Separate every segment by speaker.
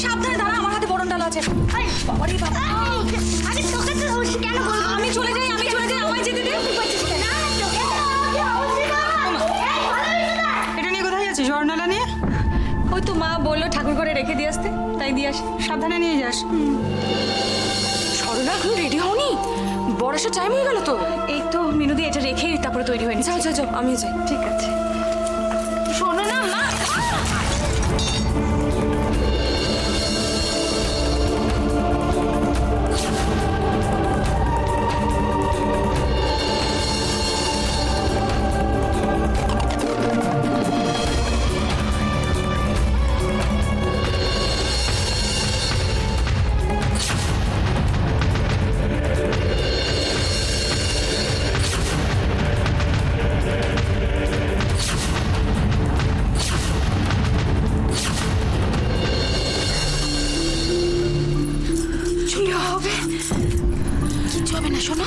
Speaker 1: সাবধানে দাঁড়া, আমার হাতে বরণ ডালা আছে। আরে বাবা রে বাবা,
Speaker 2: আরে তোকে তো কেন বলবো?
Speaker 1: আমি চলে যাই, আমায় যেতে দে।
Speaker 3: এটা নিয়ে কোথায় যাচ্ছিস? বরণডালা নিয়ে?
Speaker 1: ওই তো মা বললো ঠাকুর ঘরে রেখে দিয়ে আসতে, তাই দিয়ে আসি।
Speaker 3: সাবধানে নিয়ে যাস।
Speaker 1: সরলা, এখন রেডি হওনি? বড় আসার টাইম হয়ে গেল তো। এই তো মিনুদি, এটা রেখেই তারপরে তৈরি হয়নি। যাও যাও যাও, আমিও যাই। ঠিক আছে।
Speaker 2: শোনো না মা, কিচ্ছু হবে না, শোনো,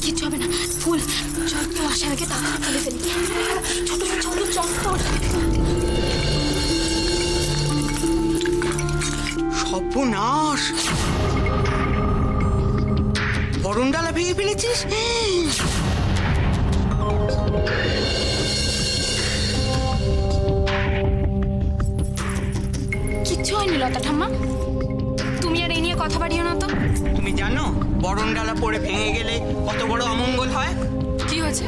Speaker 2: কিচ্ছু হবে না। ফুল চল, কেউ আসার আগে তাড়াতাড়ি তুলে ফেলি। ছোট ছোট চল তোর।
Speaker 4: সর্বনাশ, বরণডালা ভেঙে ফেলেছিস?
Speaker 2: কিচ্ছু হয়নি লতা ঠাম্মা, তুমি আর এই নিয়ে কথা বাড়িও না তো।
Speaker 4: তুমি জানো বরণডালা পড়ে ভেঙে গেলে কত বড় অমঙ্গল হয়?
Speaker 2: কি হয়েছে?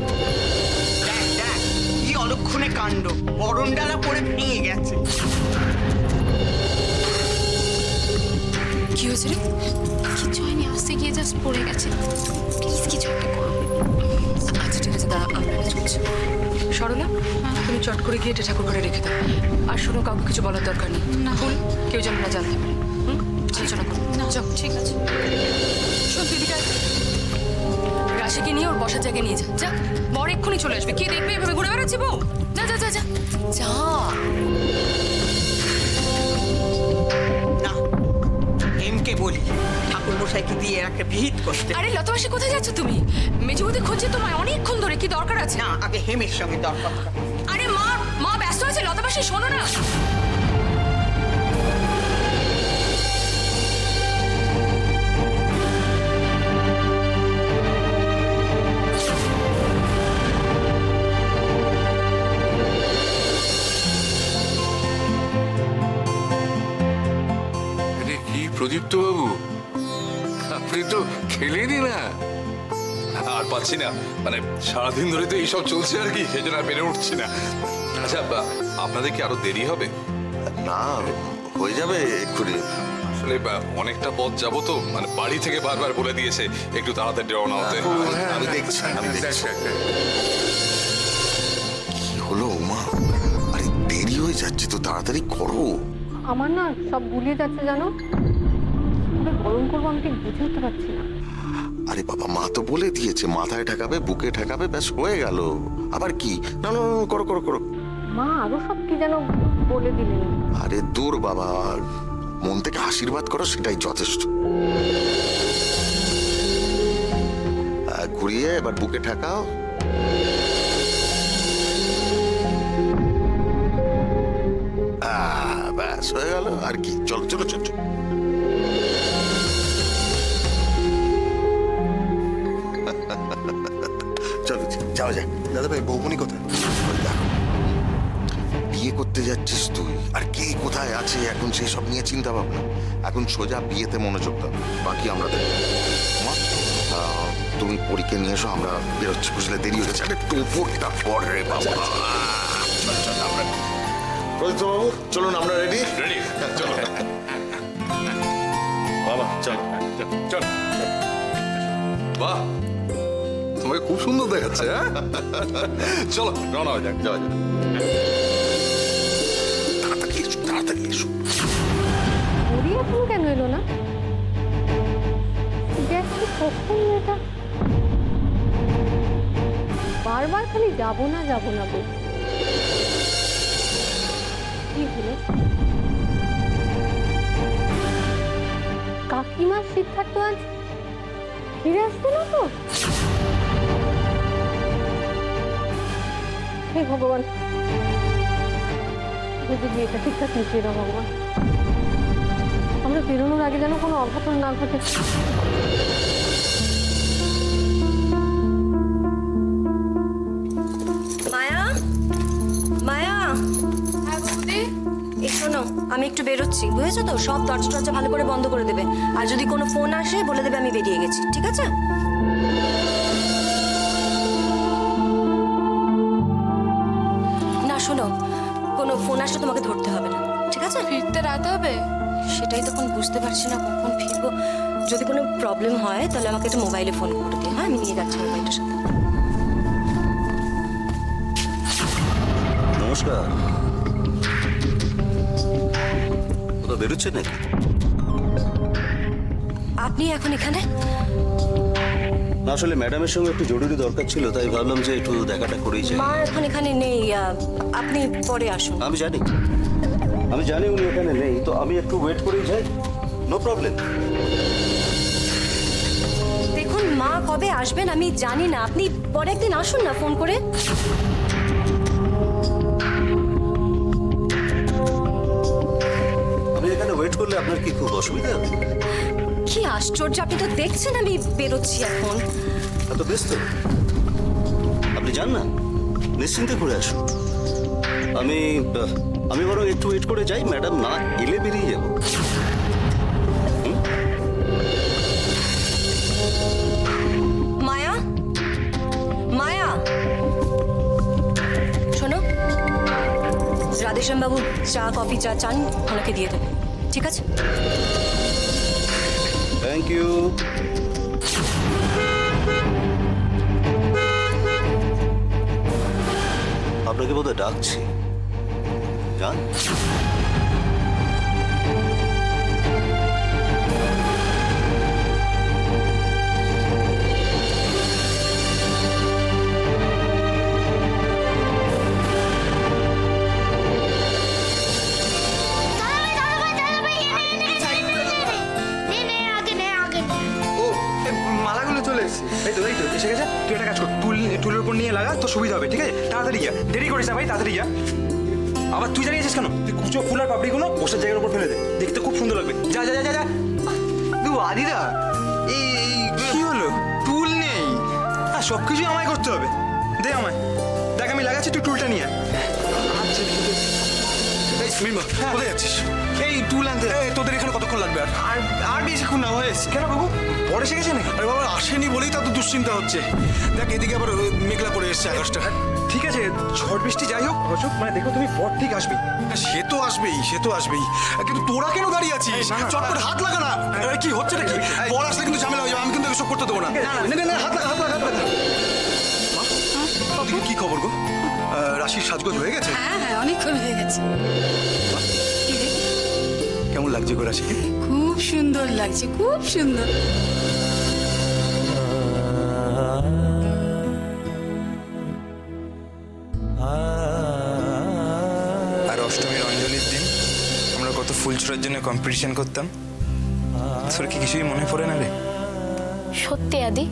Speaker 4: দেখ দেখ, কি অলক্ষণে কাণ্ড, বরণডালা পড়ে ভেঙে গেছে।
Speaker 2: কি হয়েছে রে? কিচ্ছু হয়নি, আসতে গিয়ে জাস্ট পড়ে গেছে। প্লিজ কিছু একটা করো।
Speaker 1: আচ্ছা ঠিক আছে, দাঁড়া, আমরা এটা চলছি। সরলা, তুমি চট করে গিয়ে এটা ঠাকুর ঘরে রেখে দাও। আর শোনো, কাউকে কিছু বলার দরকার নেই।
Speaker 2: না।
Speaker 1: ফুল কেউ যেন না জানতে পারে। আলোচনা করো না। যাও, ঠিক আছে। শোন দিদিকা, রাশিকে নিয়ে ওর বসার জায়গায় নিয়ে যা। যা, বর এক্ষুনি চলে আসবে। কে দেখবে এভাবে ঘুরে বেড়াচ্ছি বউ? যা যা যা যা যা।
Speaker 4: না, এমকে বলি ঠাকুর মশাইকে দিয়ে একটা ভিত করতে।
Speaker 1: আরে লতা মাসি, কোথায় যাচ্ছ তুমি? মেজবুদি খুঁজছে তোমায় অনেকক্ষণ ধরে। কি দরকার আছে?
Speaker 4: না, আগে হেমের সঙ্গে দরকার।
Speaker 1: আরে মা, মা ব্যস্ত আছে। লতা মাসি, শোনো না।
Speaker 5: আরে কি প্রদীপ্ত বাবু, আপনি তো খেলেনই না।
Speaker 6: আর পাচ্ছি না, মানে সারাদিন ধরে তো এইসব চলছে আর কি, সেই জন্য আর পেরে উঠছি না। আচ্ছা, আপনাদের কি আরো দেরি হবে?
Speaker 7: না, হয়ে যাবে এক্ষুনি।
Speaker 6: আসলে অনেকটা পথ যাবো তো, মানে বাড়ি থেকে বারবার বলে দিয়েছে একটু তাড়াতাড়ি রওনা হতে।
Speaker 7: আমি দেখছি। কি হলো মা? আরে দেরি হয়ে যাচ্ছে তো, তাড়াতাড়ি করো।
Speaker 8: আমার না সব গুলিয়ে যাচ্ছে জানো, গরম করবো আমি ঠিক বুঝে উঠতে পারছি না।
Speaker 7: আরে বাবা, মা তো বলে দিয়েছে, মাথায় ঠেকাবে, বুকে ঠেকাবে, ব্যাস হয়ে গেল। আবার কি? না না না, করো করো করো।
Speaker 8: মা আরো সব কি যেন বলে দিলেন।
Speaker 7: আরে দূর বাবা, মন থেকে আশীর্বাদ করো, সেটাই যথেষ্ট। ঘুরিয়ে এবার বুকে ঠেকাও। ব্যাস হয়ে গেল। আর কি, চলো চলো চলো চলো। চলো যাওয়া যাক।
Speaker 9: দাদা ভাই, বৌমনি কোথায়?
Speaker 7: দেখো, বিয়ে করতে যাচ্ছিস তুই, আর কে কোথায় আছে এখন সেই সব নিয়ে চিন্তা ভাবনা। এখন সোজা বিয়েতে মনোযোগ দাও, বাকি আমরা দেখব। মা, তুমি পরীকে নিয়ে এসো, আমরা বেরোচ্ছি, বুঝলে দেরি হয়ে গেছে। আরে টোপরটা পর রে বাবা। চল চল, আমরা প্রদীপ্ত বাবু চলুন, আমরা রেডি।
Speaker 6: রেডি, চলো
Speaker 7: বাবা চল
Speaker 6: চল। বাহ, তোমাকে খুব সুন্দর দেখাচ্ছে। হ্যাঁ, চলো রওনা হয়ে যাক।
Speaker 7: যাওয়া যাক। তাড়াতাড়ি এসো, তাড়াতাড়ি এসো।
Speaker 8: ঘুরি এখন কেন এলো না? দেখছি কখন এটা বারবার খালি যাবো না যাবো না বলছে। কি হলো? কাকিমার সিদ্ধার্থ আজ ফিরে আসতো না তো? হে ভগবান, যদি বিয়েটা ঠিকঠাক মিটিয়ে দাও ভগবান। আমরা বেরোনোর আগে যেন কোনো অঘটন না ঘটে।
Speaker 9: মায়া, মায়া,
Speaker 2: হ্যাঁ বৌদি,
Speaker 9: এই শোনো, আমি একটু বেরোচ্ছি, বুঝেছো তো? সব দরজা টরজা ভালো করে বন্ধ করে দেবে, আর যদি কোনো ফোন আসে বলে দেবে আমি বেরিয়ে গেছি, ঠিক আছে? না শোনো, কোনো ফোন আসলে তোমাকে ধরতে হবে না, ঠিক আছে?
Speaker 2: ফিরতে রাত হবে।
Speaker 9: সেটাই তখন বুঝতে পারছি না কখন ফিরবো। যদি কোনো প্রবলেম হয় তাহলে আমাকে একটা মোবাইলে ফোন করে দিও, হ্যাঁ? আমি নিয়ে যাচ্ছি মোবাইলটার সাথে।
Speaker 10: নমস্কার। কোথাও বেরোচ্ছে নাকি?
Speaker 9: আপনি এখন এখানে?
Speaker 10: না, আসলে ম্যাডামের সঙ্গে একটু জরুরি দরকার ছিল, তাই ভাবলাম যে একটু দেখাটা করেই যাই।
Speaker 9: মা এখন এখানে নেই, আপনি পরে আসুন।
Speaker 10: আমি জানি উনি এখানে নেই, তো আমি একটু ওয়েট করেই যাই। No problem.
Speaker 9: দেখুন, মা কবে আসবেন আমি জানি না, আপনি পরে একদিন আসুন না ফোন করে।
Speaker 10: আমি এখানে ওয়েট করলে আপনার কি খুব অসুবিধা হবে?
Speaker 9: কি আশ্চর্য, আপনি তো দেখছেন আমি বেরোচ্ছি এখন।
Speaker 10: এত ব্যস্ত? আপনি যান না, নিশ্চিন্তে ঘুরে আসুন। আমি বরং একটু ওয়েট করে যাই, ম্যাডাম না এলে বেরিয়ে যাব।
Speaker 9: মায়া, মায়া, শোনো, রাধেশ্যাম বাবু চা কফি চা চান ওনাকে দিয়ে দেবে, ঠিক আছে?
Speaker 10: Thank you. আপনাকে বোধহয় ডাকছি, যান।
Speaker 11: ও এ, মালাগুলো চলে এসেছে। এই তো এসে গেছে। তুই একটা কাজ কর, টুলের উপর নিয়ে লাগা, তো সুবিধা হবে, ঠিক আছে? তাড়াতাড়ি যা, দেরি করিস না ভাই, তাড়াতাড়ি যা। আবার তুই জানিয়েছিস কেন? তুই কুচো ফুল আর পাপড়িগুলো বসার জায়গার উপর ফেলে দে, দেখতে খুব সুন্দর লাগবে। যা যা যা যা। তুই আদিদা, এই কি হলো? টুল নেই। হ্যাঁ, সব কিছুই আমায় করতে হবে। দে আমায়, দেখ আমি লাগাচ্ছি, তুই টুলটা নিয়ে আয়। আচ্ছা ঠিক আছে। এই মিনমা, কোথায় যাচ্ছিস? এই টুল আনতে। তোদের এখানে কতক্ষণ লাগবে? আর বেশিক্ষণ না, হয়ে এসেছি। কেন বাবু, পরে এসে গেছে নাকি?
Speaker 12: আরে বাবা, আসেনি বলেই তো দুশ্চিন্তা হচ্ছে। দেখ এদিকে আবার মেঘলা করে এসছে আকাশটা।
Speaker 11: ঠিক আছে, ঝড় বৃষ্টি যাই হোক, অশোক, মানে দেখো তুমি পর ঠিক আসবি।
Speaker 12: হ্যাঁ, সে তো আসবেই। কিন্তু তোরা কেন দাঁড়িয়ে আছিস?
Speaker 11: না, না,
Speaker 12: চট করে হাত লাগা না। আরে কি হচ্ছে নাকি? বর আসলে কিন্তু ঝামেলা হয়ে যাবে, আমি কিন্তু এসব করতে দেবো না। না, হাত লাগা। মা, কি খবর গো? রাশির সাজগোজ হয়ে গেছে?
Speaker 3: হ্যাঁ অনেকক্ষণ হয়ে গেছে।
Speaker 12: কেমন লাগছে গো রাশিকে?
Speaker 3: খুব সুন্দর লাগছে, খুব সুন্দর।
Speaker 11: আর অষ্টমীর অঞ্জলির দিন আমরা কত ফুল ছোড়ার জন্য কম্পিটিশন করতাম, তোর কি কিছুই মনে পড়ে না রে?
Speaker 2: সত্যি আদি,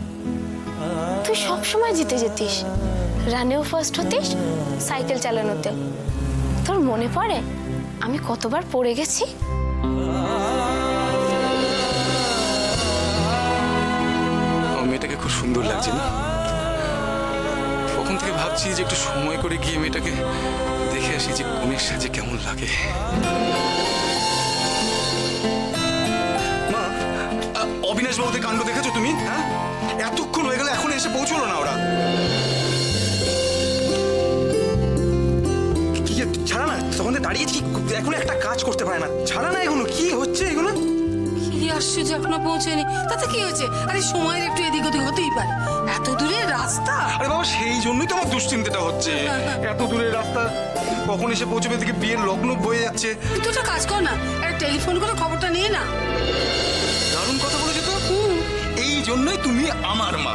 Speaker 2: তুই সব সময় জিতে যেতিস, রানেও ফার্স্ট হতিস, সাইকেল চালানোতেও। তোর মনে পড়ে আমি কতবার পড়ে গেছি?
Speaker 12: মেয়েটাকে খুব সুন্দর লাগছে না? কখন থেকে ভাবছি যে একটু সময় করে গিয়ে মেয়েটাকে দেখে আসি যে কনের সাজে কেমন লাগে। মা, অবিনাশ বাবুদের কাণ্ড দেখেছো তুমি? হ্যাঁ, এতক্ষণ হয়ে গেল, এখন এসে পৌঁছলো না ওরা।
Speaker 11: কি ছাড়া না, তখন দাঁড়িয়েছি, এখন একটা কাজ করতে পারে না। ছাড়া না, এগুলো কি হচ্ছে? এগুলো
Speaker 3: কি আশ্চর্য, এখনো পৌঁছেনি, তাতে কি হয়েছে? আরে সময়ের একটু এদিক ওদিক হতেই পারে, এত দূরের রাস্তা।
Speaker 12: আরে বাবা, সেই জন্যই তো আমার দুশ্চিন্তাটা হচ্ছে। এত দূরের রাস্তা, কখন এসে পৌঁছবে? দিকে বিয়ের লগ্ন বয়ে যাচ্ছে।
Speaker 3: তুই একটা কাজ কর না, একটা টেলিফোন করে খবরটা নিয়ে না।
Speaker 12: দারুণ কথা বলেছো তো। এই জন্যই তুমি আমার মা।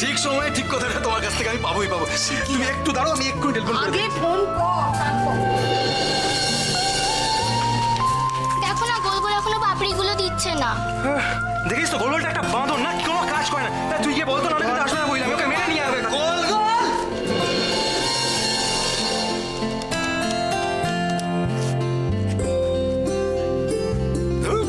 Speaker 12: ঠিক সময়ে ঠিক কথাটা তোমার কাছ থেকে আমি পাবোই পাবো। তুমি একটু দাঁড়াও, আমি এক্ষুনি টেলিফোন করে
Speaker 3: আগে
Speaker 12: দিই।
Speaker 3: ফোন কর, তারপর।
Speaker 2: দেখো না, গোল গোল এখনো পাপড়িগুলো দিচ্ছে না।
Speaker 11: দেখিস তো, গোলগোলটা একটা বাঁধন না, কোনো কাজ করে না। তা তুই গিয়ে বলতো না, অনেক আসলে না, বললাম ওকে মেনে নিয়ে আসবে।
Speaker 12: গোল গোল। ধুর,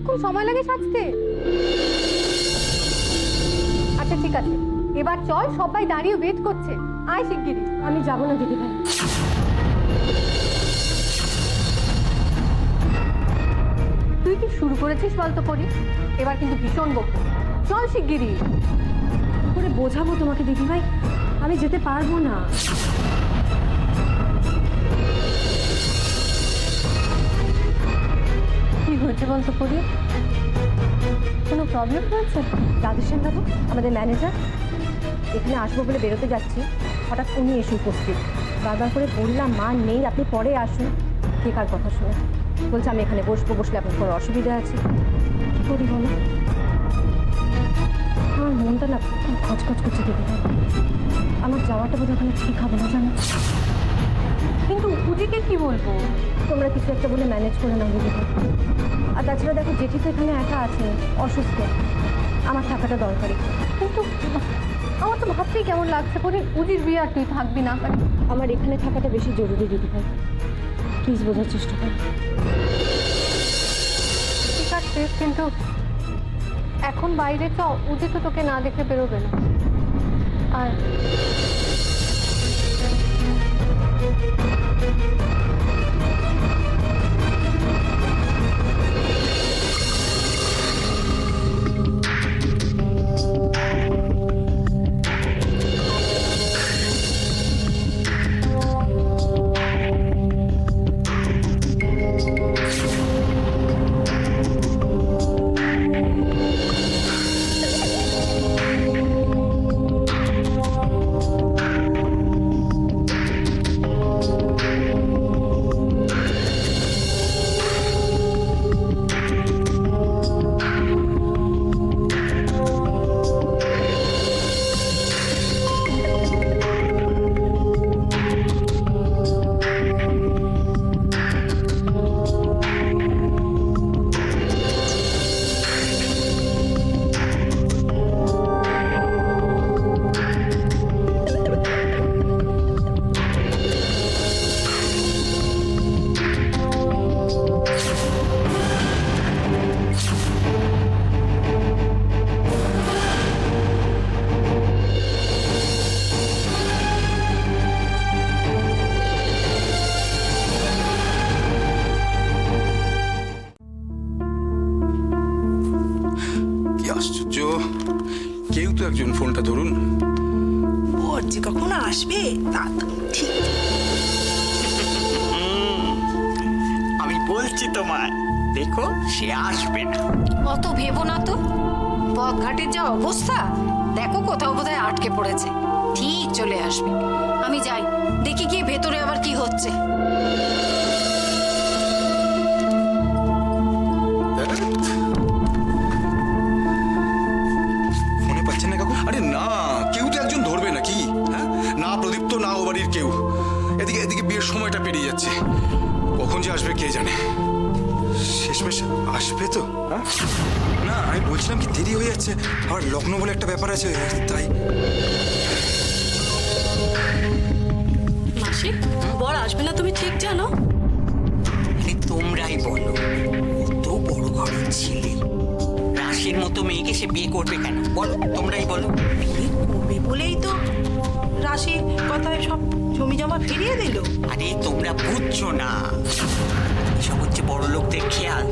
Speaker 8: এতক্ষণ সময় লাগে সাজতে? আচ্ছা ঠিক আছে, এবার চল, সবাই দাঁড়িয়ে ওয়েট করছে। আয় শিগগিরি। আমি যাবো না দিদি ভাই। তুই কি শুরু করেছিস বলতো পরি? এবার কিন্তু ভীষণ বকবো। চল শিগগিরি। কি করে বোঝাবো তোমাকে দিদি ভাই, আমি যেতে পারবো না। কি হয়েছে বলতো পরি? কোনো প্রবলেম হয়েছে? রাধেশ্যাম বাবু, আমাদের ম্যানেজার, এখানে আসবো বলে বেরোতে যাচ্ছি, হঠাৎ উনি এসে উপস্থিত। বারবার করে বললাম মা নেই, আপনি পরে আসুন। কে কার কথা শুনে বলছে আমি এখানে বসবো, বসলে আপনার কোনো অসুবিধা আছে। কি করি বলো? আমার মনটা না খুব খচখচ করছে দিদি ভাই। আমার যাওয়াটা বোধ ওখানে ঠিক হবে না জানো। কিন্তু পুজিকে কি বলবো? তোমরা কিছু একটা বলে ম্যানেজ করে নাও দিদি ভাই। আর তাছাড়া দেখো জেঠি তো এখানে একা আছে, অসুস্থ, আমার থাকাটা দরকারি। কিন্তু আমার তো ভাবতেই কেমন লাগছে পরে পুজির বিয়ে আর তুই থাকবি না। আমার এখানে থাকাটা বেশি জরুরি দিদি ভাই, প্লিজ বোঝার চেষ্টা কর। ঠিক আছে, কিন্তু এখন বাইরে চ, উজি তো তোকে না দেখে বেরোবে না। আর
Speaker 12: আশ্চর্য, কেউ তো একজন ফোনটা ধরুন।
Speaker 3: ওর যে কখন আসবে তা তো ঠিক।
Speaker 4: আমি বলছি তোমায়, দেখো সে আসবে না।
Speaker 1: অত ভেবো না তো, পথঘাটের যা অবস্থা, দেখো কোথাও বোধহয় আটকে পড়েছে, ঠিক চলে আসবে। আমি যাই, দেখি গিয়ে ভেতরে আবার কি হচ্ছে।
Speaker 12: ফোনে পাচ্ছেন না কাকু? আরে না, কেউ তো একজন ধরবে নাকি? হ্যাঁ, না প্রদীপ্ত না ও বাড়ির কেউ। এদিকে এদিকে বিয়ের সময়টা পেরিয়ে যাচ্ছে, কখন যে আসবে কে জানে। শেষমেশ আসবে তো? হ্যাঁ না, আমি বলছিলাম কি দেরি হয়ে যাচ্ছে, আর লগ্ন বলে একটা ব্যাপার আছে, তাই।
Speaker 9: মাসি, বর আসবে না তুমি ঠিক জানো?
Speaker 4: তোমরাই বলো, কত বড় ঘরের ছেলে, রাশির মতো মেয়েকে সে বিয়ে করবে কেন? বলো, তোমরাই বলো।
Speaker 3: বিয়ে করবে বলেই তো রাশি কথায় সব জমি জমা ফিরিয়ে দিল।
Speaker 4: আরে তোমরা বুঝছো না, এসব হচ্ছে বড় লোকদের খেয়াল।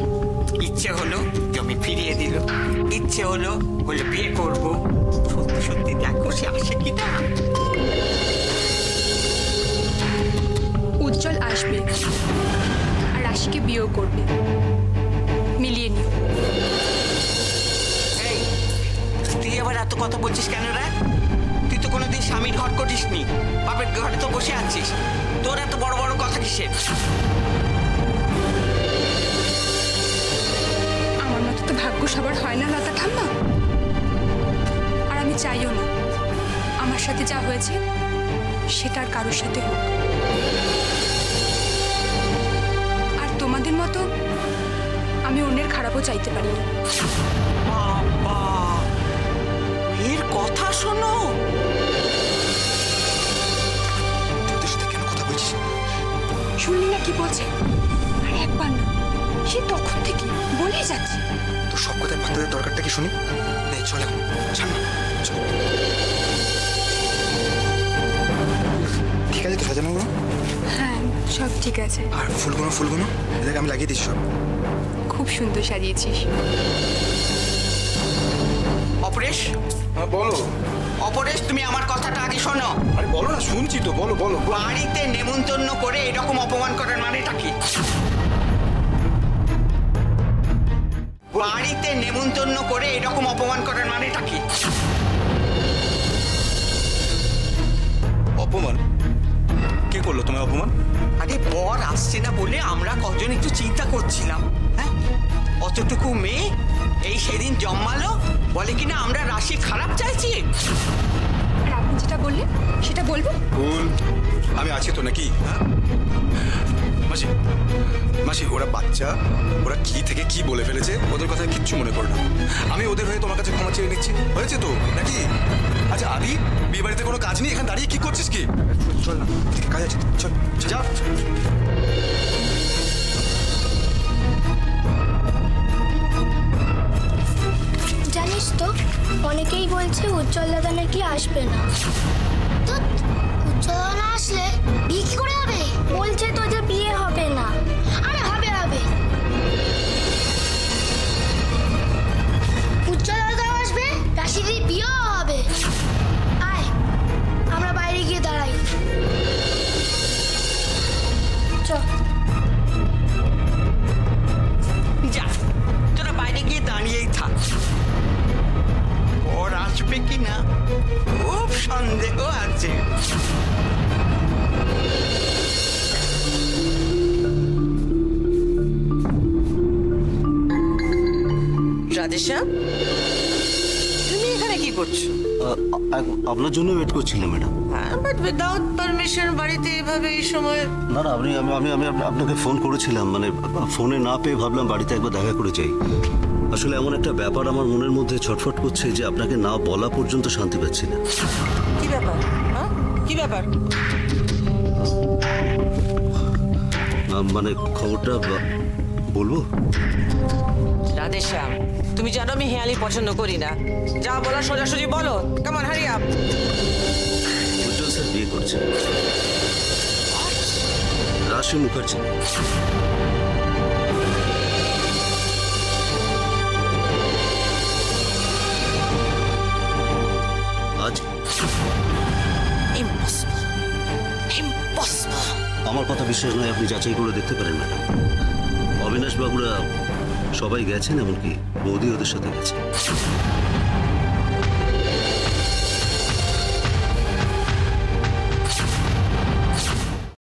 Speaker 4: ইচ্ছে হলো জমি ফিরিয়ে দিল, ইচ্ছে হলো বলে বিয়ে করব। সত্যি সত্যি দেখো সে আসে কিনা।
Speaker 1: উজ্জ্বল আসবে আর রাশিকে বিয়েও করবে, মিলিয়ে নিও।
Speaker 4: এই, তুই আবার এত কথা বলছিস কেন রে? তুই তো কোনোদিন স্বামীর ঘর করিসনি, বাপের ঘরে তো বসে আছিস, তোর এত বড় বড় কথা কিসের?
Speaker 1: আমার মতো তো ভাগ্য সবার হয় না লতা ঠাম্মা, আর আমি চাইও না আমার সাথে যা হয়েছে সেটা আর কারোর সাথে হোক। আর তোমাদের মতো আমি অন্যের খারাপও চাইতে পারি না।
Speaker 4: বাবা, এর কথা শোনো।
Speaker 12: তোদের সাথে কেন কথা বলছিস?
Speaker 1: শুনলি না কি বলছে? আর একবার না, সে তখন থেকে বলে যাচ্ছে
Speaker 11: কি শুনি? নে চল এখন, ছাড় না, চল। ঠিক আছে তো সাজানো?
Speaker 1: হ্যাঁ সব ঠিক আছে,
Speaker 11: আর ফুলগুলো দেখ আমি লাগিয়ে দিচ্ছি সব।
Speaker 1: খুব সুন্দর সাজিয়েছিস।
Speaker 4: অপরেশ,
Speaker 6: হ্যাঁ বলো।
Speaker 4: অপরেশ, তুমি আমার কথাটা আগে শোনো।
Speaker 6: আরে বলো না, শুনছি তো, বলো বলো।
Speaker 4: বাড়িতে নেমন্তন্ন করে এরকম অপমান করার মানেটা কি? বাড়িতে নেমন্তন্ন করে এরকম অপমান করার মানেটা কি?
Speaker 12: অপমান? কে করলো তোমায় অপমান?
Speaker 4: আরে বর আসছে না বলে আমরা কজন একটু চিন্তা করছিলাম। হ্যাঁ, অতটুকু মেয়ে এই সেদিন জন্মালো, বলে কিনা আমরা রাশি খারাপ চাইছি।
Speaker 1: আর আপনি যেটা বললেন সেটা বলবো?
Speaker 12: ফুল, আমি আছি তো নাকি? হ্যাঁ মাসি, মাসি ওরা বাচ্চা, ওরা কি থেকে কি বলে ফেলেছে, ওদের কথা কিচ্ছু মনে করো না। আমি ওদের হয়ে তোমার কাছে ক্ষমা চেয়ে নিচ্ছি, হয়েছে তো নাকি? আচ্ছা আদি, বিয়ে বাড়িতে কোনো কাজ নেই, এখানে দাঁড়িয়ে কি করছিস কি?
Speaker 11: চল না, কাজ আছে, চল
Speaker 12: যা।
Speaker 2: জানিস তো অনেকেই বলছে উজ্জ্বল দাদা নাকি আসবে না। উজ্জ্বল দাদা না আসলে বিয়ে কি করে হবে? বলছে তো যে বিয়ে হবে না। আরে হবে হবে, উজ্জ্বল দাদা আসবে, রাশিদির বিয়েও হবে। আয় আমরা বাইরে গিয়ে দাঁড়াই। চল।
Speaker 4: যা, তোরা বাইরে গিয়ে দাঁড়িয়েই থাক। ওর আসবে কিনা খুব সন্দেহ আছে।
Speaker 13: রাধেশ্যাম, তুমি এখানে কি করছো?
Speaker 10: আপনার জন্য ওয়েট করছিলাম ম্যাডাম।
Speaker 13: হ্যাঁ, বাট উইদাউট পারমিশন বাড়িতে এভাবে এই সময়?
Speaker 10: না না, আমি আপনাকে ফোন করেছিলাম, মানে ফোনে না পেয়ে ভাবলাম বাড়িতে একবার দেখা করে যাই। আসলে এমন একটা ব্যাপার আমার মনের মধ্যে ছটফট করছে যে আপনাকে না বলা পর্যন্ত শান্তি পাচ্ছি না।
Speaker 13: কি ব্যাপার? হ্যাঁ, কি ব্যাপার?
Speaker 10: মানে খবরটা বলবো?
Speaker 13: রাধেশ্যাম, তুমি জানো আমি হেয়ালি পছন্দ করি না। যা বলার সোজাসুজি বলো। কেমন হারি আপ?
Speaker 10: উজ্জ্বল স্যার বিয়ে করছে রাশি মুখার্জি। আজ
Speaker 13: ইম্পসিবল, ইম্পসিবল।
Speaker 10: আমার কথা বিশ্বাস নয়, আপনি যাচাই করে দেখতে পারেন ম্যাডাম। অবিনাশ বাবুরা সবাই গেছেন, এমনকি বৌদি ওদের সাথে গেছে।